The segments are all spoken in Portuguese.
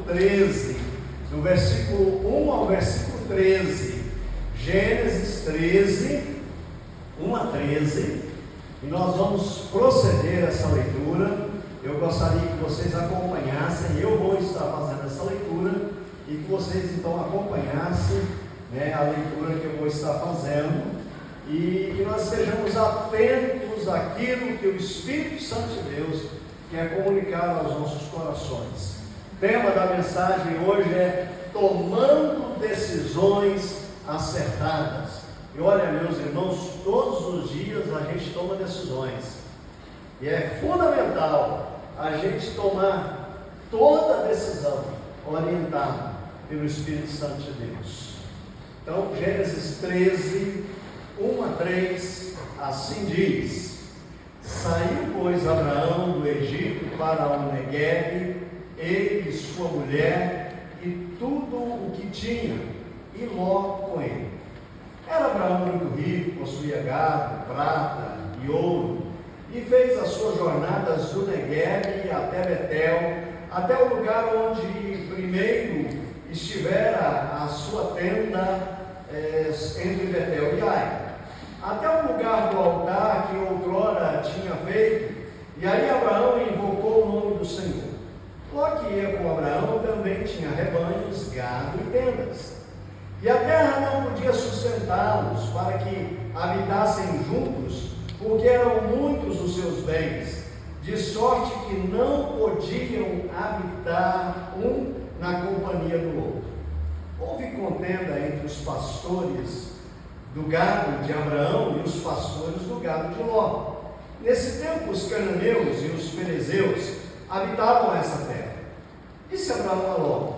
13, do versículo 1 ao versículo 13, Gênesis 13, 1 a 13, e nós vamos proceder essa leitura. Eu gostaria que vocês acompanhassem, eu vou estar fazendo essa leitura, e que vocês então acompanhassem, a leitura que eu vou estar fazendo, e que nós estejamos atentos àquilo que o Espírito Santo de Deus quer comunicar aos nossos corações. O tema da mensagem hoje é tomando decisões acertadas. E olha, meus irmãos, todos os dias a gente toma decisões, e é fundamental a gente tomar toda decisão orientada pelo Espírito Santo de Deus. Então, Gênesis 13, 1 a 3, assim diz: Saiu, pois, Abraão do Egito para o Neguebe, ele e sua mulher, e tudo o que tinha, e Ló com ele. Era Abraão muito rico, possuía gado, prata e ouro, e fez as suas jornadas do Neguebe até Betel, até o lugar onde primeiro estivera a sua tenda entre Betel e Ai, até o lugar do altar que outrora tinha feito, e aí Abraão invocou o nome do Senhor. Ló que ia com Abraão também tinha rebanhos, gado e tendas, e a terra não podia sustentá-los para que habitassem juntos, porque eram muitos os seus bens, de sorte que não podiam habitar um na companhia do outro. Houve contenda entre os pastores do gado de Abraão e os pastores do gado de Ló. Nesse tempo, os cananeus e os ferezeus habitavam essa terra. Disse Abraão a Ló: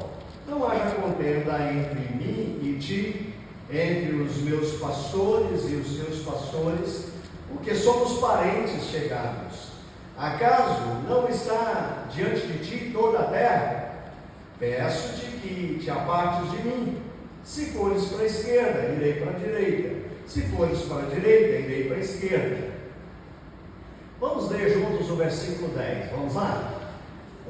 não haja contenda entre mim e ti, entre os meus pastores e os teus pastores, porque somos parentes chegados. Acaso não está diante de ti toda a terra? Peço-te que te apartes de mim. Se fores para a esquerda, irei para a direita. Se fores para a direita, irei para a esquerda. Vamos ler juntos o versículo 10. Vamos lá?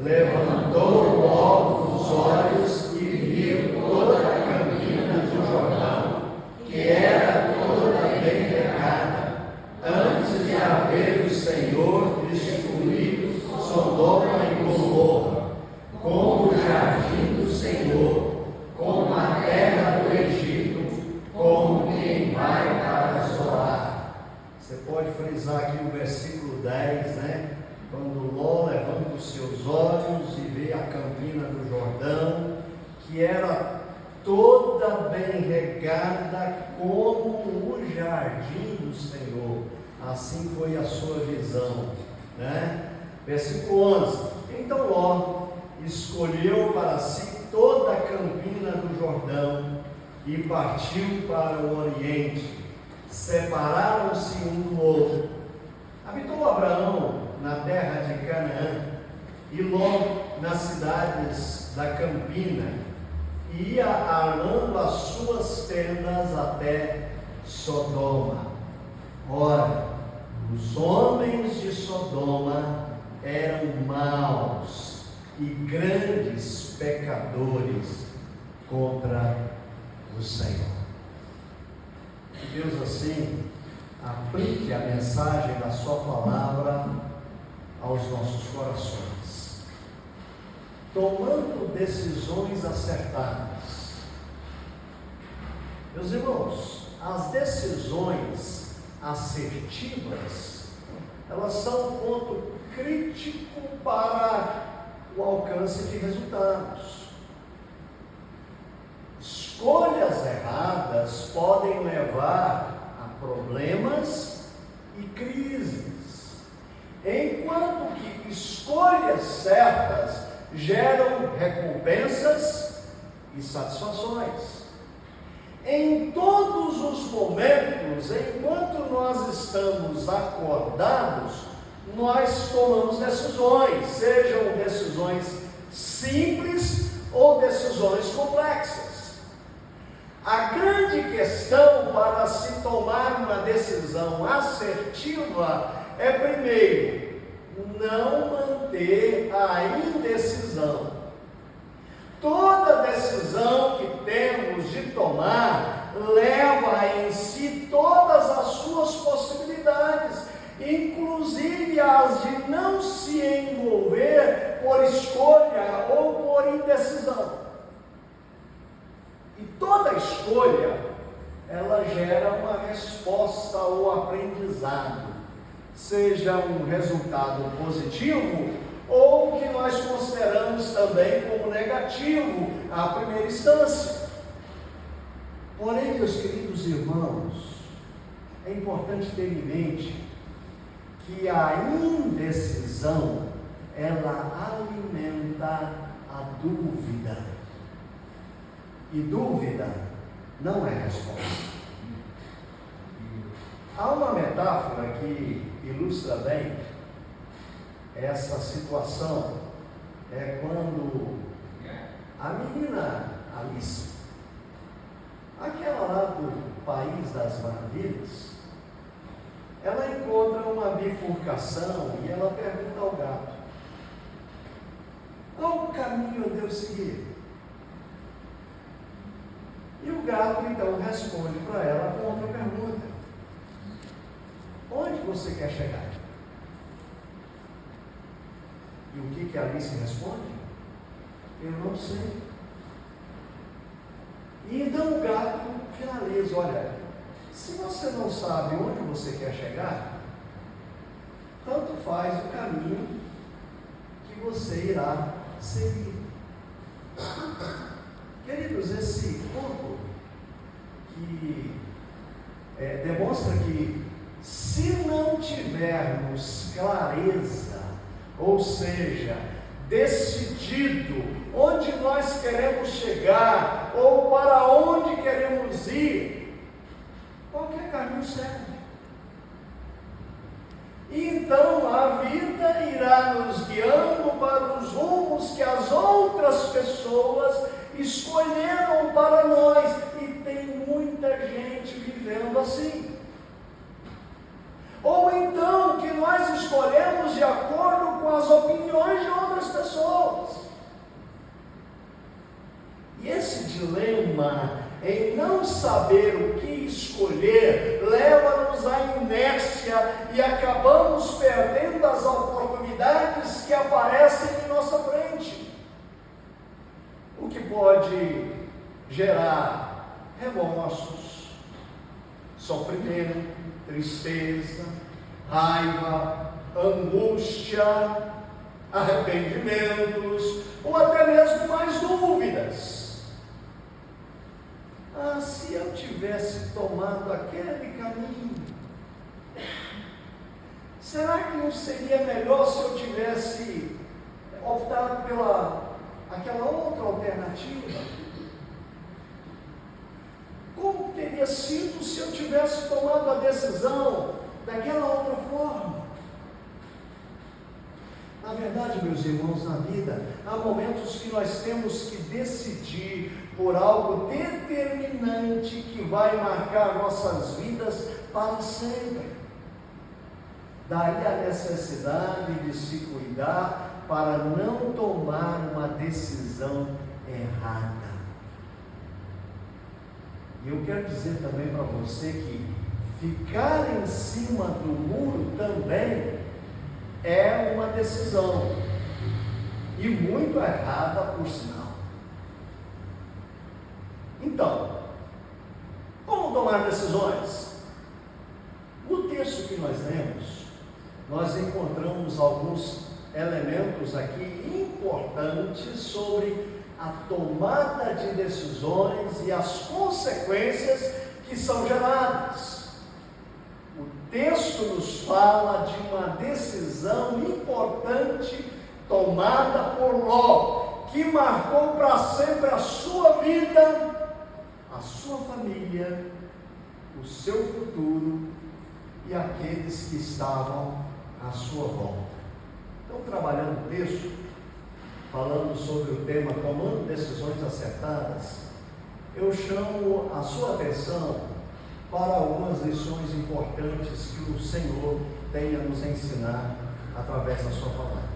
Levantou logo os olhos e viu toda a campina do Jordão, que era toda bem regada, antes de haver o Senhor destruído Sodoma e Gomorra, como o jardim do Senhor, como a terra do Egito, como quem vai para Zoar. Você pode frisar aqui no versículo 10, quando Ló levanta os seus olhos e vê a campina do Jordão, que era toda bem regada como o jardim do Senhor. Assim foi a sua visão, Versículo 11: Então Ló escolheu para si toda a campina do Jordão e partiu para o oriente. Separaram-se um do outro. Habitou Abraão na terra de Canaã, e Ló nas cidades da campina, e ia armando as suas tendas até Sodoma. Ora, os homens de Sodoma eram maus e grandes pecadores contra o Senhor. Que Deus assim aplique a mensagem da sua palavra aos nossos corações. Tomando decisões acertadas. Meus irmãos, as decisões assertivas, elas são um ponto crítico para o alcance de resultados. Escolhas erradas podem levar a problemas e crises, enquanto que escolhas certas geram recompensas e satisfações. Em todos os momentos, enquanto nós estamos acordados, nós tomamos decisões, sejam decisões simples ou decisões complexas. A grande questão para se tomar uma decisão assertiva é, primeiro, não manter a indecisão. se envolver por escolha ou por indecisão. E toda escolha, ela gera uma resposta ou aprendizado, seja um resultado positivo ou que nós consideramos também como negativo à primeira instância. Porém, meus queridos irmãos, é importante ter em mente que a indecisão, ela alimenta a dúvida. E dúvida não é resposta. Há uma metáfora que ilustra bem essa situação. É quando a menina Alice, aquela lá do País das Maravilhas, ela encontra uma bifurcação e ela pergunta ao gato: qual caminho eu devo seguir? E o gato então responde para ela com outra pergunta: onde você quer chegar? E o que a Alice responde? Eu não sei. E então o gato finaliza: olha, se você não sabe onde você quer chegar, tanto faz o caminho que você irá seguir. Queridos, esse ponto que demonstra que se não tivermos clareza, ou seja, decidido onde nós queremos chegar ou para onde queremos ir, qualquer caminho serve. E então a vida irá nos guiando para os rumos que as outras pessoas escolheram para nós, e tem muita gente vivendo assim. Ou então que nós escolhemos de acordo com as opiniões de outras pessoas. E esse dilema em não saber o que escolher leva-nos à inércia e acabamos perdendo as oportunidades que aparecem em nossa frente, o que pode gerar remorsos, sofrimento, tristeza, raiva, angústia, arrependimentos ou até mesmo mais dúvidas. Se eu tivesse tomado aquele caminho, será que não seria melhor se eu tivesse optado pela aquela outra alternativa? Como teria sido se eu tivesse tomado a decisão daquela outra forma? Na verdade, meus irmãos, na vida, há momentos que nós temos que decidir por algo determinante que vai marcar nossas vidas para sempre. Daí a necessidade de se cuidar para não tomar uma decisão errada. E eu quero dizer também para você que ficar em cima do muro também é uma decisão, e muito errada, por sinal. Então, como tomar decisões? No texto que nós lemos, nós encontramos alguns elementos aqui importantes sobre a tomada de decisões e as consequências que são geradas. O texto nos fala de uma decisão importante tomada por Ló, que marcou para sempre a sua vida, a sua família, o seu futuro e aqueles que estavam à sua volta. Então, trabalhando o texto, falando sobre o tema tomando decisões acertadas, eu chamo a sua atenção para algumas lições importantes que o Senhor tem a nos ensinar através da sua palavra.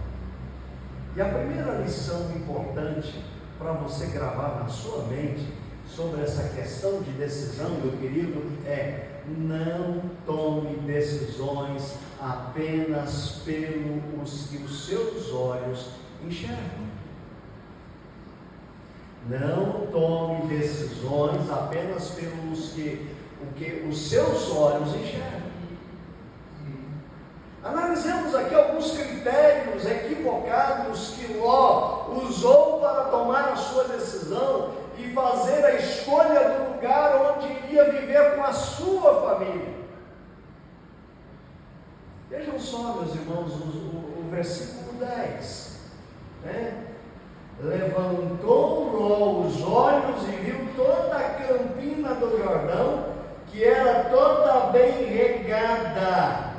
E a primeira lição importante para você gravar na sua mente sobre essa questão de decisão, meu querido, é: não tome decisões apenas pelos que os seus olhos enxergam. Não tome decisões apenas pelos que os seus olhos enxergam. Analisemos aqui alguns critérios equivocados que Ló usou para tomar a sua decisão e fazer a escolha do lugar onde iria viver com a sua família. Vejam só, meus irmãos, o versículo 10, né? Levantou Ló os olhos e viu toda a campina do Jordão, que era toda bem regada,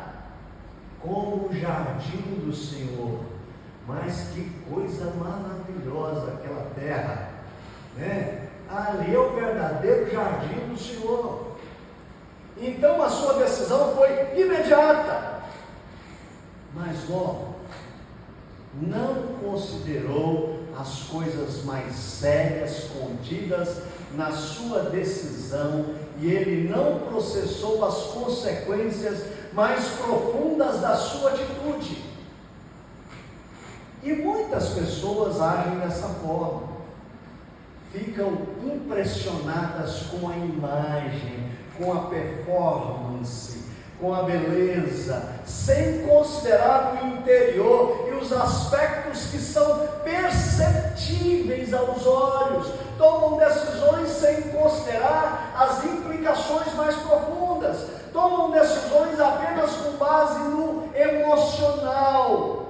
como o jardim do Senhor. Mas que coisa maravilhosa aquela terra, né? Ali é o verdadeiro jardim do Senhor. Então a sua decisão foi imediata. Mas Ló não considerou as coisas mais sérias contidas na sua decisão, e ele não processou as consequências mais profundas da sua atitude. E muitas pessoas agem dessa forma, ficam impressionadas com a imagem, com a performance, com a beleza, sem considerar o interior e os aspectos que são perceptíveis aos olhos. Tomam decisões sem considerar as implicações mais profundas. Tomam decisões apenas com base no emocional.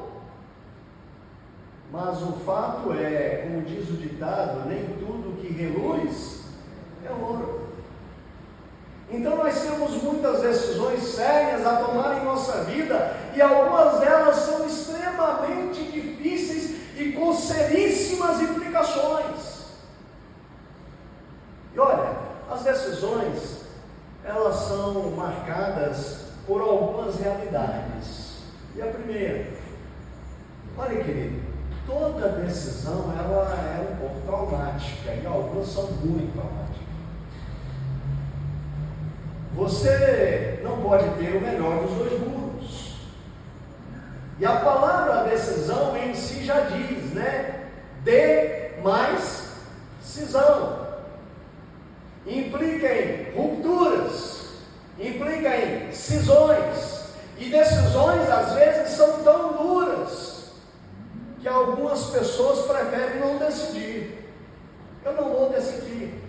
Mas o fato é, como diz o ditado, nem tudo que reluz é ouro. Então nós temos muitas decisões sérias a tomar em nossa vida, e algumas delas são extremamente difíceis e com seríssimas implicações. E olha, as decisões, elas são marcadas por algumas realidades. E a primeira, olha querido, toda decisão ela é um pouco traumática, e algumas são muito traumáticas. Você não pode ter o melhor dos dois mundos. E a palavra decisão em si já diz, né? De mais cisão. Implica em rupturas, implica em cisões. E decisões às vezes são tão duras que algumas pessoas preferem não decidir. Eu não vou decidir.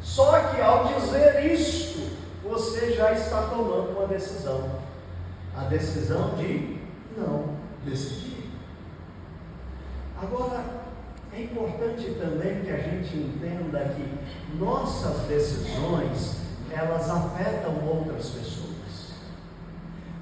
Só que ao dizer isto, você já está tomando uma decisão. A decisão de não decidir. Agora, é importante também que a gente entenda que nossas decisões, elas afetam outras pessoas.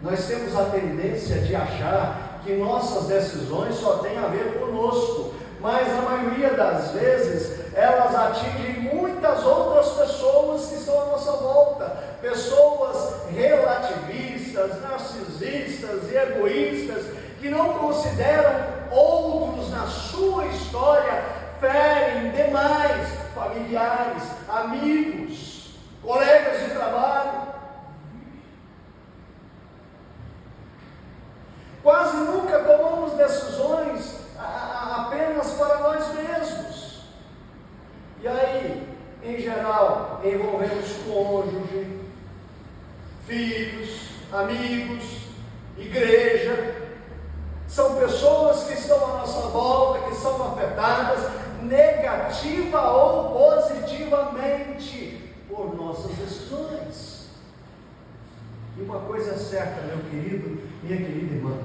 Nós temos a tendência de achar que nossas decisões só têm a ver conosco, mas a maioria das vezes elas atingem muitas outras pessoas que estão à nossa volta, pessoas relativistas, narcisistas e egoístas, que não consideram outros na sua história, ferem demais familiares, amigos, colegas de trabalho. Quase nunca tomamos decisões apenas para nós mesmos. E aí, em geral, envolvemos cônjuge, filhos, amigos, igreja. São pessoas que estão à nossa volta, que são afetadas negativa ou positivamente por nossas decisões. E uma coisa é certa, meu querido, minha querida irmã,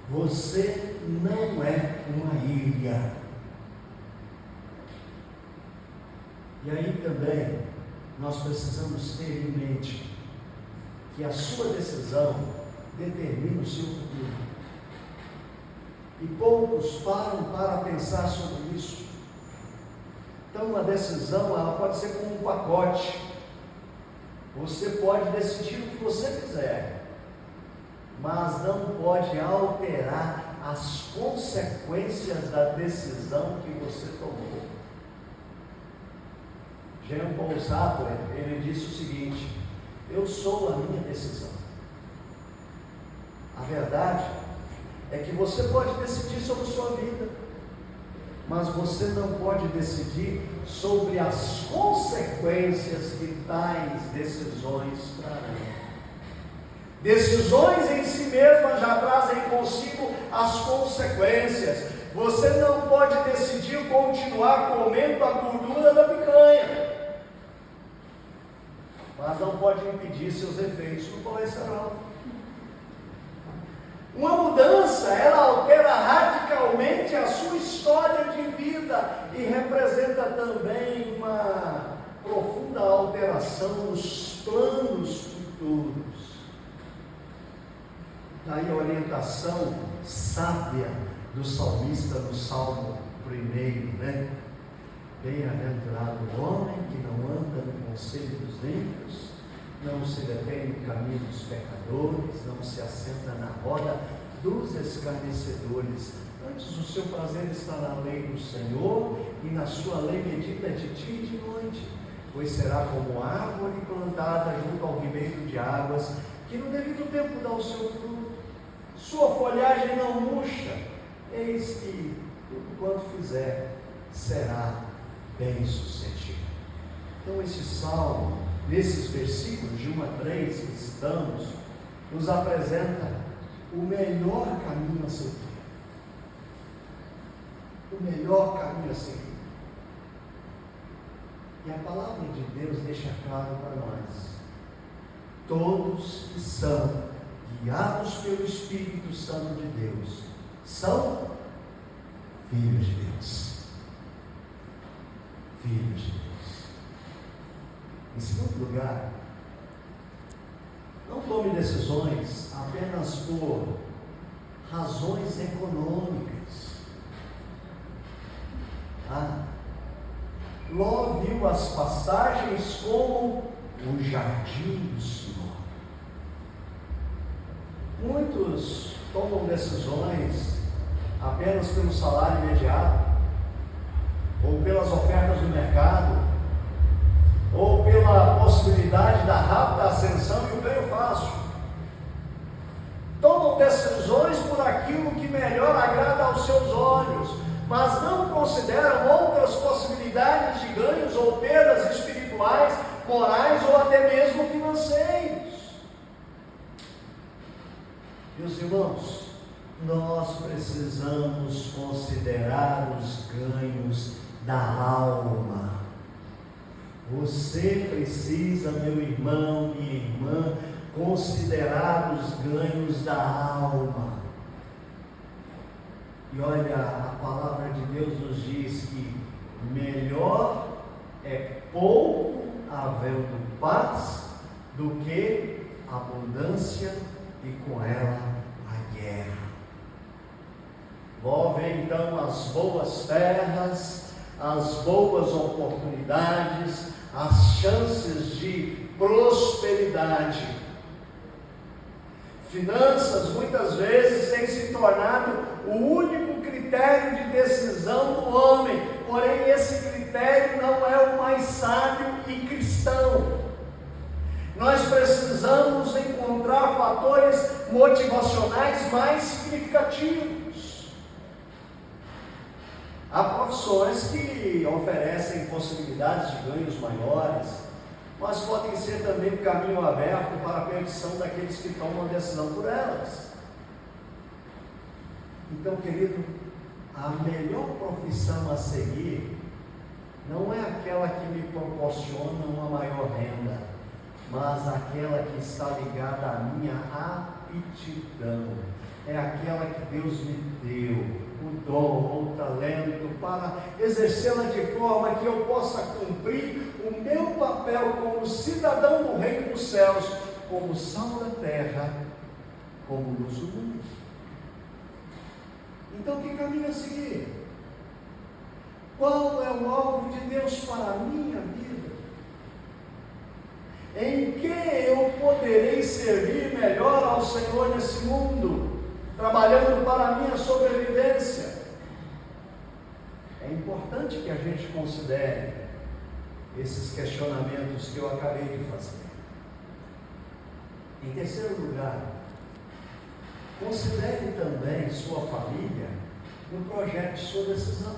você não é uma ilha. E aí também nós precisamos ter em mente que a sua decisão determina o seu futuro. E poucos param para pensar sobre isso. Então uma decisão, ela pode ser como um pacote. Você pode decidir o que você quiser, mas não pode alterar as consequências da decisão que você tomou. Jean Paul Sartre, ele disse o seguinte: eu sou a minha decisão. verdade é que você pode decidir sobre sua vida, mas você não pode decidir sobre as consequências que tais decisões trarão. Decisões em si mesmas já trazem consigo as consequências. Você não pode decidir continuar comendo a gordura da picanha, mas não pode impedir seus efeitos no colesterol. Uma mudança, ela altera radicalmente a sua história de vida e representa também uma profunda alteração nos planos futuros. Daí a orientação sábia do salmista no Salmo 1, né? Bem-aventurado o homem que não anda no conselho dos ímpios, não se detém no caminho dos pecadores, não se assenta na roda dos escarnecedores. Antes o seu prazer está na lei do Senhor, e na sua lei medita de dia e de noite. Pois será como árvore plantada junto ao ribeiro de águas, que no devido tempo dá o seu fruto. Sua folhagem não murcha, eis que tudo quanto fizer será bem sucedido. Então esse salmo, nesses versículos de 1 a 3 que citamos, nos apresenta o melhor caminho a seguir. O melhor caminho a seguir. E a palavra de Deus deixa claro para nós: todos que são guiados pelo Espírito Santo de Deus são filhos de Deus. Filhos de Deus. Em segundo lugar, não tome decisões apenas por razões econômicas. Ló viu as passagens como o jardim do Senhor. Muitos tomam decisões apenas pelo salário imediato, ou pelas ofertas do mercado, ou pela possibilidade da rápida ascensão e o ganho fácil. Tomam decisões por aquilo que melhor agrada aos seus olhos, mas não consideram outras possibilidades de ganhos ou perdas espirituais, morais ou até mesmo financeiros. Meus irmãos, nós precisamos considerar os ganhos da alma. Você precisa, meu irmão, minha irmã, considerar os ganhos da alma. E olha, a palavra de Deus nos diz que melhor é pouco havendo paz do que abundância e com ela a guerra. Ló vê então as boas terras, as boas oportunidades, as chances de prosperidade. Finanças muitas vezes têm se tornado o único critério de decisão do homem, porém esse critério não é o mais sábio e cristão. Nós precisamos encontrar fatores motivacionais mais significativos. Há profissões que oferecem possibilidades de ganhos maiores, mas podem ser também um caminho aberto para a perdição daqueles que tomam a decisão por elas. Então, querido, a melhor profissão a seguir não é aquela que me proporciona uma maior renda, mas aquela que está ligada à minha aptidão. É aquela que Deus me deu, o dom ou o talento, para exercê-la de forma que eu possa cumprir o meu papel como cidadão do reino dos céus, como sal da terra, como luz do mundo. Então, que caminho a seguir? Qual é o alvo de Deus para a minha vida? Em que eu poderei servir melhor ao Senhor nesse mundo, trabalhando para a minha sobrevivência? É importante que a gente considere esses questionamentos que eu acabei de fazer. Em terceiro lugar, considere também sua família no projeto de sua decisão.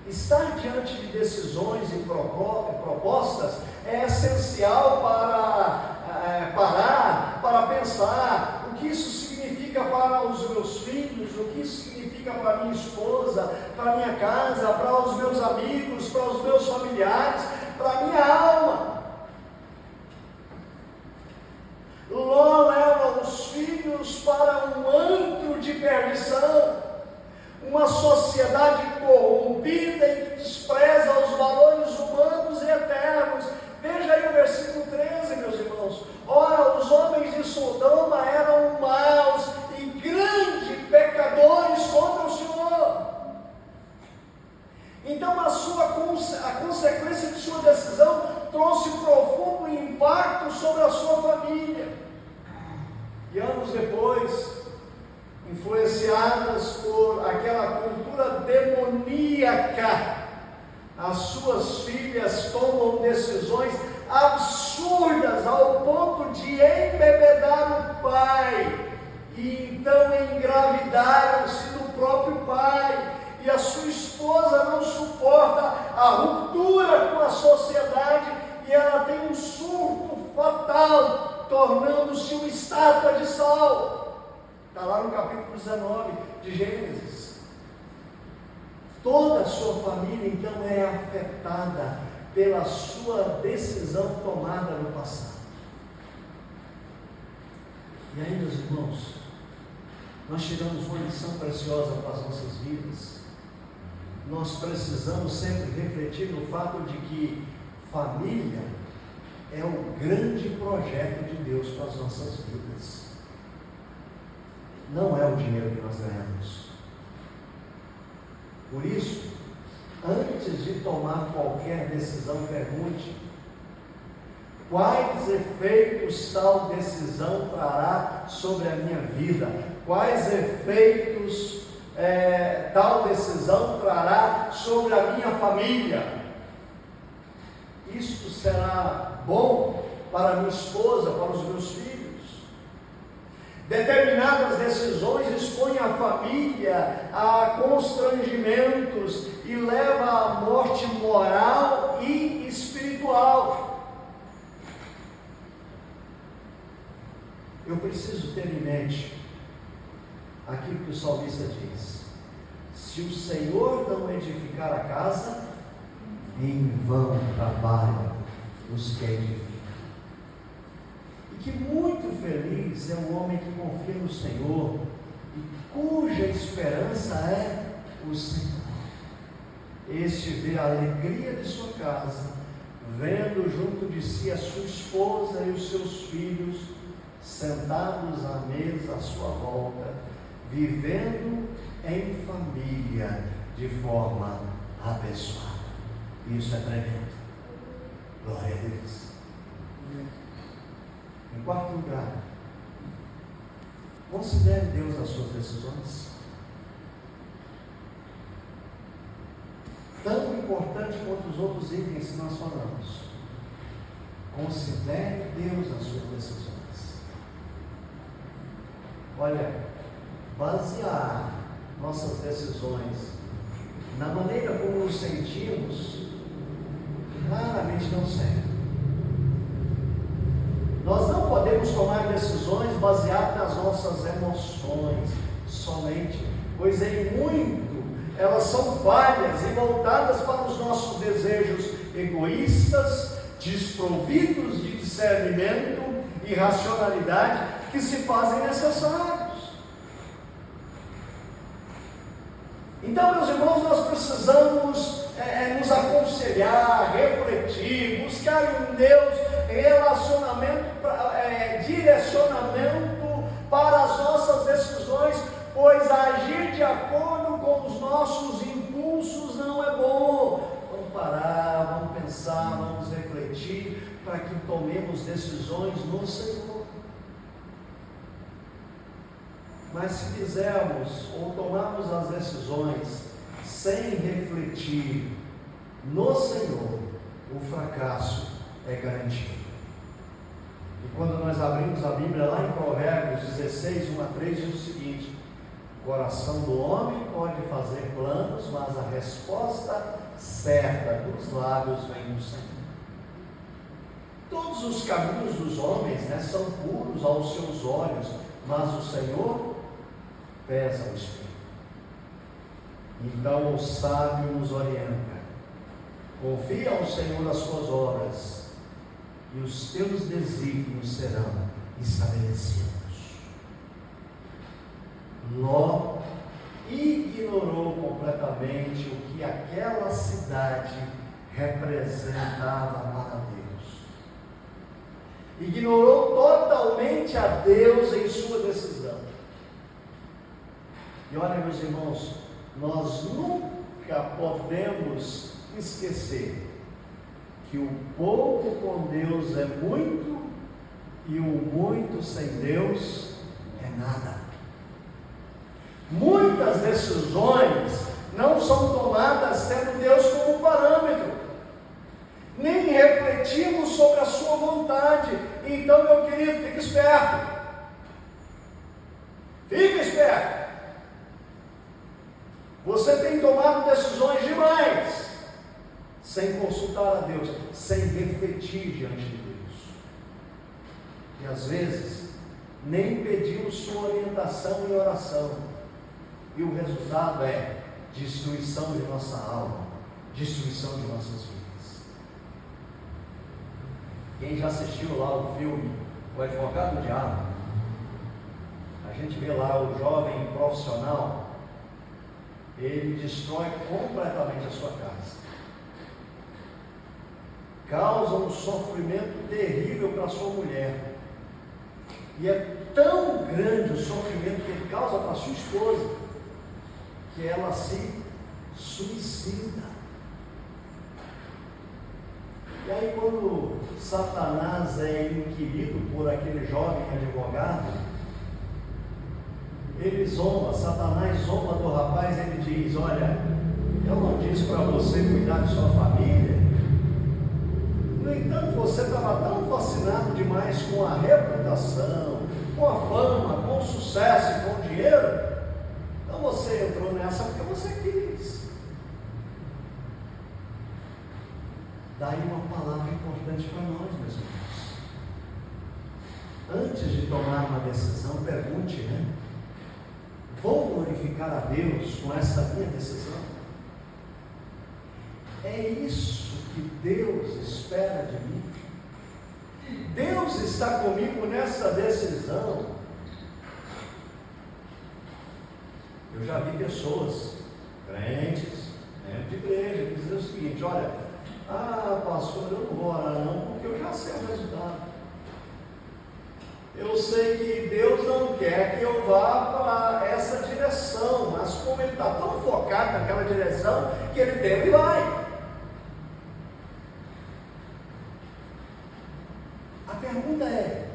Estar diante de decisões e propostas é essencial para parar, para pensar o que isso significa para os meus filhos, o que isso significa para minha esposa, para minha casa, para os meus amigos, para os meus familiares, para a minha alma. Ló leva os filhos para um antro de perdição, uma sociedade corrompida e que despreza os valores humanos e eternos. Veja aí o versículo 13, meus irmãos. Ora, os homens de Sodoma eram maus e grandes pecadores contra o Senhor. Então a consequência de sua decisão trouxe profundo impacto sobre a sua família. E anos depois, influenciadas por aquela cultura demoníaca, as suas filhas tomam decisões absurdas ao ponto de embebedar o pai, e então engravidaram-se do próprio pai, e a sua esposa não suporta a ruptura com a sociedade, e ela tem um surto fatal, tornando-se uma estátua de sal. Está lá no capítulo 19 de Gênesis. Toda a sua família então é afetada pela sua decisão tomada no passado. E aí, meus irmãos, nós tiramos uma lição preciosa para as nossas vidas. Nós precisamos sempre refletir no fato de que família é o grande projeto de Deus para as nossas vidas. Não é o dinheiro que nós ganhamos. Por isso, antes de tomar qualquer decisão, pergunte: quais efeitos tal decisão trará sobre a minha vida? Quais efeitos tal decisão trará sobre a minha família? Isto será bom para a minha esposa, para os meus filhos? Determinadas decisões expõem a família a constrangimentos e leva à morte moral e espiritual. Eu preciso ter em mente aquilo que o salmista diz: se o Senhor não edificar a casa, em vão trabalham os que edificam. E que muito feliz é o homem que confia no Senhor e cuja esperança é o Senhor. Este vê a alegria de sua casa, vendo junto de si a sua esposa e os seus filhos sentados à mesa à sua volta, vivendo em família de forma abençoada. Isso é tremendo. Glória a Deus. Em quarto lugar, considere Deus nas suas decisões. Tão importante quanto os outros itens que nós falamos. Considere Deus nas suas decisões. Olha, basear nossas decisões na maneira como nos sentimos, raramente não serve. Nós não podemos tomar decisões baseadas nas nossas emoções somente, pois em muito elas são falhas e voltadas para os nossos desejos egoístas, desprovidos de discernimento e racionalidade que se fazem necessários. Então, meus irmãos, nós precisamos nos aconselhar, refletir, buscar em Deus relacionamento, direcionamento para as nossas decisões, pois agir de acordo com os nossos impulsos não é bom. Vamos parar, vamos pensar, vamos refletir, para que tomemos decisões no Senhor. Mas se fizermos ou tomarmos as decisões sem refletir no Senhor, o fracasso é garantido. E quando nós abrimos a Bíblia lá em Provérbios 16, 1 a 3, diz o seguinte: o coração do homem pode fazer planos, mas a resposta certa dos lábios vem do Senhor. Todos os caminhos dos homens, são puros aos seus olhos, mas o Senhor pesa o espírito. Então o sábio nos orienta: confia ao Senhor as suas obras, e os teus desígnios serão estabelecidos. Ló ignorou completamente o que aquela cidade representava para Deus. Ignorou totalmente a Deus em sua decisão. E olha, meus irmãos, nós nunca podemos esquecer que o pouco com Deus é muito e o muito sem Deus é nada. Muitas decisões não são tomadas tendo Deus como parâmetro, nem refletimos sobre a sua vontade. Então, meu querido, fique esperto. Fique esperto. Você tem tomado decisões demais sem consultar a Deus, sem refletir diante de Deus. E às vezes nem pedimos sua orientação em oração. E o resultado é destruição de nossa alma, destruição de nossas vidas. Quem já assistiu lá o filme O Advogado do Diabo, a gente vê lá o jovem profissional, ele destrói completamente a sua casa, causa um sofrimento terrível para a sua mulher, e é tão grande o sofrimento que ele causa para a sua esposa, que ela se suicida. E aí, quando Satanás é inquirido por aquele jovem advogado, ele zomba, Satanás zomba do rapaz. Ele diz: olha, eu não disse para você cuidar de sua família. No entanto, você estava tão fascinado demais com a reputação, com a fama, com o sucesso e com o dinheiro. Então você entrou nessa porque você quis. Daí uma palavra importante para nós, meus irmãos. Antes de tomar uma decisão, pergunte, vou glorificar a Deus com essa minha decisão? É isso que Deus espera de mim? Deus está comigo nessa decisão? Eu já vi pessoas, crentes, de igreja, que dizem o seguinte: olha, pastor, eu não vou orar não, porque eu já sei o resultado. Eu sei que Deus não quer que eu vá para essa direção, mas como ele está tão focado naquela direção, que ele deve e vai. A pergunta é: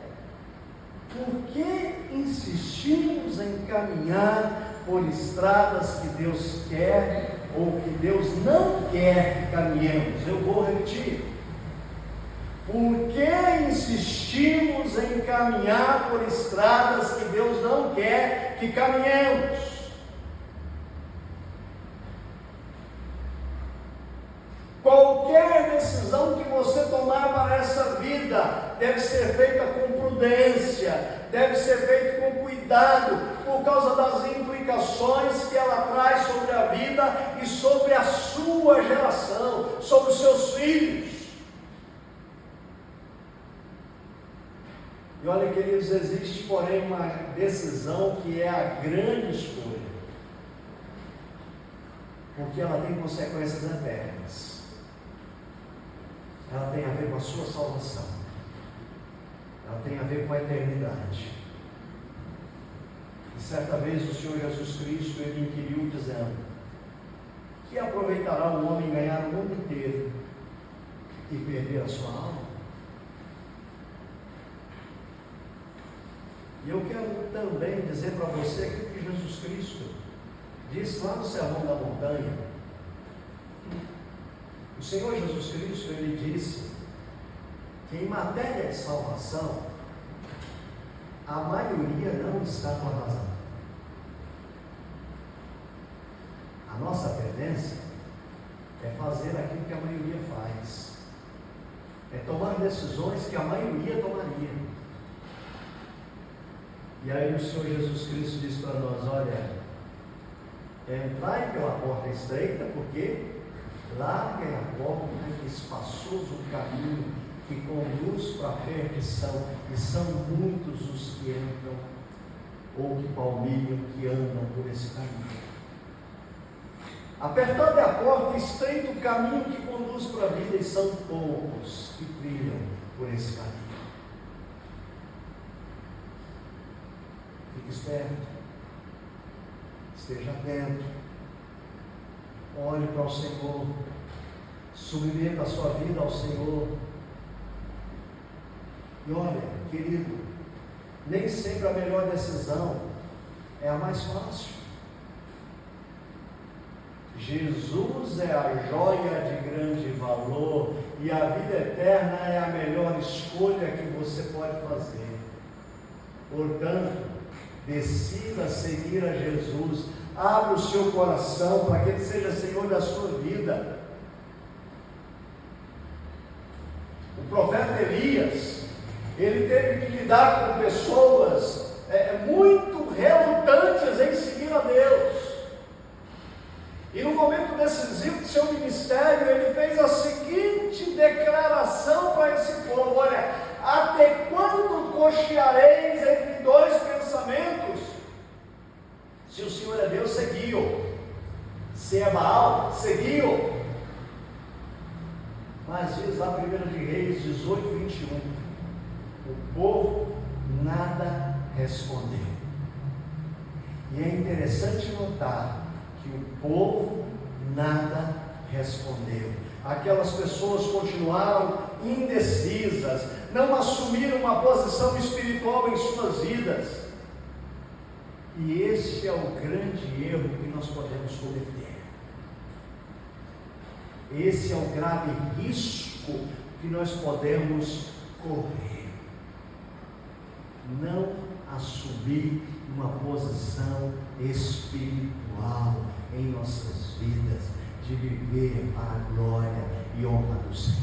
por que insistimos em caminhar por estradas que Deus quer ou que Deus não quer que caminhemos? Eu vou repetir. Por que insistimos em caminhar por estradas que Deus não quer que caminhemos? Qualquer decisão que você tomar para essa vida deve ser feita com prudência, deve ser feita com cuidado, por causa das implicações que ela traz sobre a vida e sobre a sua geração, sobre os seus filhos. E olha, queridos, existe porém uma decisão que é a grande escolha, porque ela tem consequências eternas. Ela tem a ver com a sua salvação, ela tem a ver com a eternidade. E certa vez o Senhor Jesus Cristo, ele inquiriu dizendo: que aproveitará o homem ganhar o mundo inteiro e perder a sua alma? E eu quero também dizer para você aquilo que Jesus Cristo disse lá no Sermão da Montanha. O Senhor Jesus Cristo, ele disse que em matéria de salvação, a maioria não está com a razão. A nossa tendência é fazer aquilo que a maioria faz, é tomar decisões que a maioria tomaria. E aí o Senhor Jesus Cristo diz para nós: olha, entrai pela porta estreita, porque larga é a porta e espaçoso o caminho que conduz para a perdição, e são muitos os que entram ou que palmilham, que andam por esse caminho. Apertada é a porta, estreito o caminho que conduz para a vida, e são poucos que trilham por esse caminho. Fique esperto, esteja atento, olhe para o Senhor, submeta a sua vida ao Senhor. E olha, querido, nem sempre a melhor decisão é a mais fácil. Jesus é a joia de grande valor, e a vida eterna é a melhor escolha que você pode fazer. Portanto, decida seguir a Jesus, abra o seu coração para que Ele seja Senhor da sua vida. O profeta Elias, ele teve que lidar com pessoas muito relutantes em seguir a Deus. E no momento decisivo do seu ministério, ele fez a seguinte declaração para esse povo: olha, até quando cocheareis entre dois pensamentos? Se o Senhor é Deus, seguiu. Se é Baal, seguiu. Mas diz lá 1 de Reis 18, 21, o povo nada respondeu. E é interessante notar que o povo nada respondeu. Aquelas pessoas continuaram indecisas, não assumiram uma posição espiritual em suas vidas. E esse é o grande erro que nós podemos cometer. Esse é o grave risco que nós podemos correr. Não assumir uma posição espiritual em nossas vidas, de viver para a glória e honra do Senhor.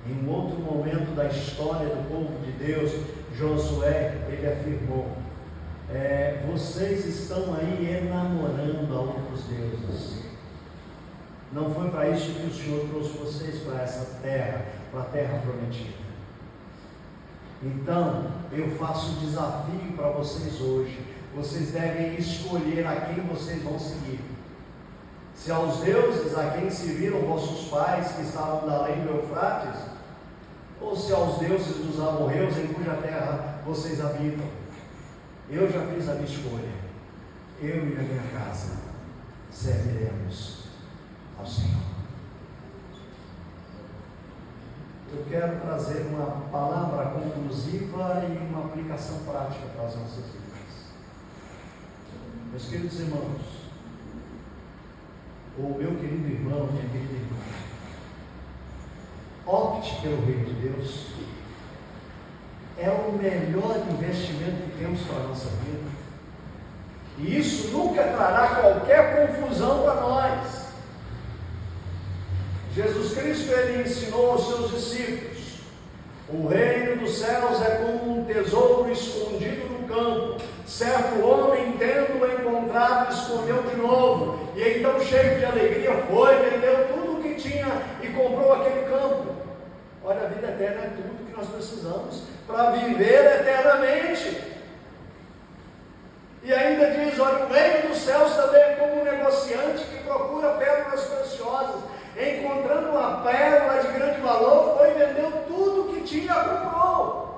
Em um outro momento da história do povo de Deus, Josué, ele afirmou: vocês estão aí enamorando a outros deuses. Não foi para isso que o Senhor trouxe vocês para essa terra, para a terra prometida. Então, eu faço um desafio para vocês hoje. Vocês devem escolher a quem vocês vão seguir. Se aos deuses a quem serviram vossos pais que estavam da além do Eufrates, ou se aos deuses dos amorreus em cuja terra vocês habitam. Eu já fiz a minha escolha. Eu e a minha casa serviremos ao Senhor. Eu quero trazer uma palavra conclusiva e uma aplicação prática para as nossas vidas. Meus queridos irmãos, ou meu querido irmão, minha querida irmã, opte pelo reino de Deus. É o melhor investimento que temos para a nossa vida. E isso nunca trará qualquer confusão para nós. Jesus Cristo, ele ensinou aos seus discípulos: o reino dos céus é como um tesouro escondido no campo. Certo homem, tendo-o encontrado, escondeu de novo, e então, cheio de alegria, foi, vendeu tudo o que tinha e comprou aquele campo. Olha, a vida eterna é tudo que nós precisamos para viver eternamente. E ainda diz: olha, o reino dos céus também é como um negociante que procura pérolas preciosas. Encontrando uma pérola de grande valor, foi e vendeu tudo que tinha, comprou.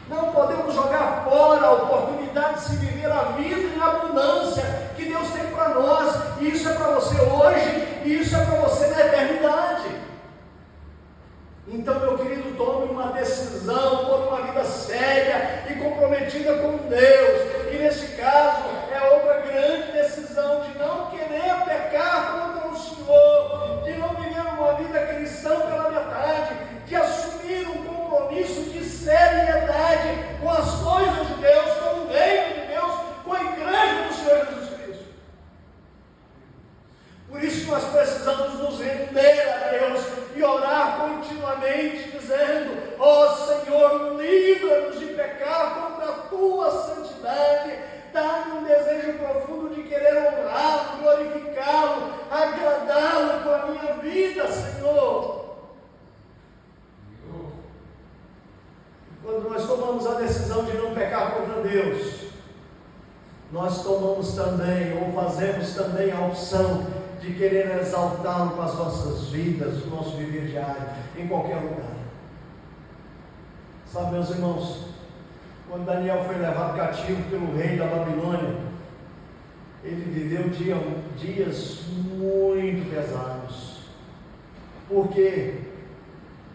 Não podemos jogar fora a oportunidade de se viver a vida em abundância que Deus tem para nós. E isso é para você hoje, e isso é para você na eternidade. Então, meu querido, tome uma decisão por uma vida séria e comprometida com Deus. E nesse caso, é outra grande decisão de não querer pecar contra o Senhor, de não viver uma vida cristã glorificá-lo, agradá-lo com a minha vida, Senhor. Quando nós tomamos a decisão de não pecar contra Deus, nós tomamos também, ou fazemos também a opção de querer exaltá-lo com as nossas vidas, o nosso viver diário, em qualquer lugar. Sabe, meus irmãos, quando Daniel foi levado cativo pelo rei da Babilônia, ele viveu dias muito pesados, porque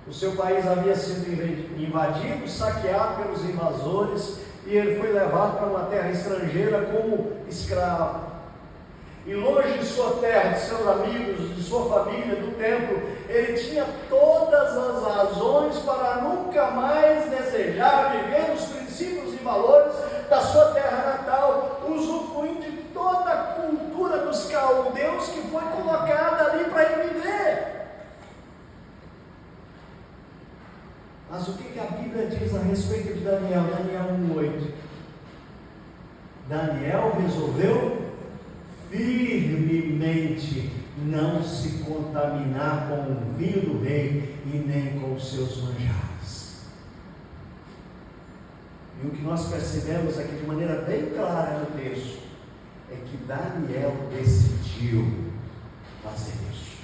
o seu país havia sido invadido, saqueado pelos invasores, e ele foi levado para uma terra estrangeira como escravo. E longe de sua terra, de seus amigos, de sua família, do templo, ele tinha todas as razões para nunca mais desejar viver os princípios e valores da sua terra natal, usufruindo de toda a cultura dos caldeus que foi colocada ali para ele viver. Mas o que a Bíblia diz a respeito de Daniel? Daniel 1:8. Daniel resolveu firmemente não se contaminar com o vinho do rei e nem com os seus manjares. E o que nós percebemos aqui de maneira bem clara no texto é que Daniel decidiu fazer isso.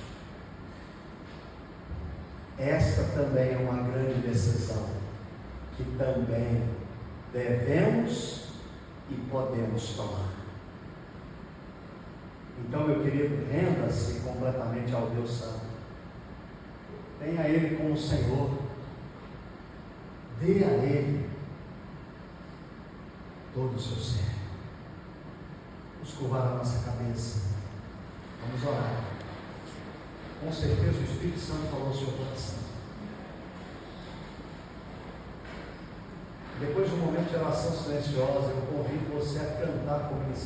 Esta também é uma grande decisão que também devemos e podemos tomar. Então, meu querido, renda-se completamente ao Deus Santo. Tenha Ele como Senhor. Dê a Ele todo o seu ser. Vamos curvar a nossa cabeça. Vamos orar. Com certeza o Espírito Santo falou ao seu coração. Depois de um momento de oração silenciosa, eu convido você a cantar comigo.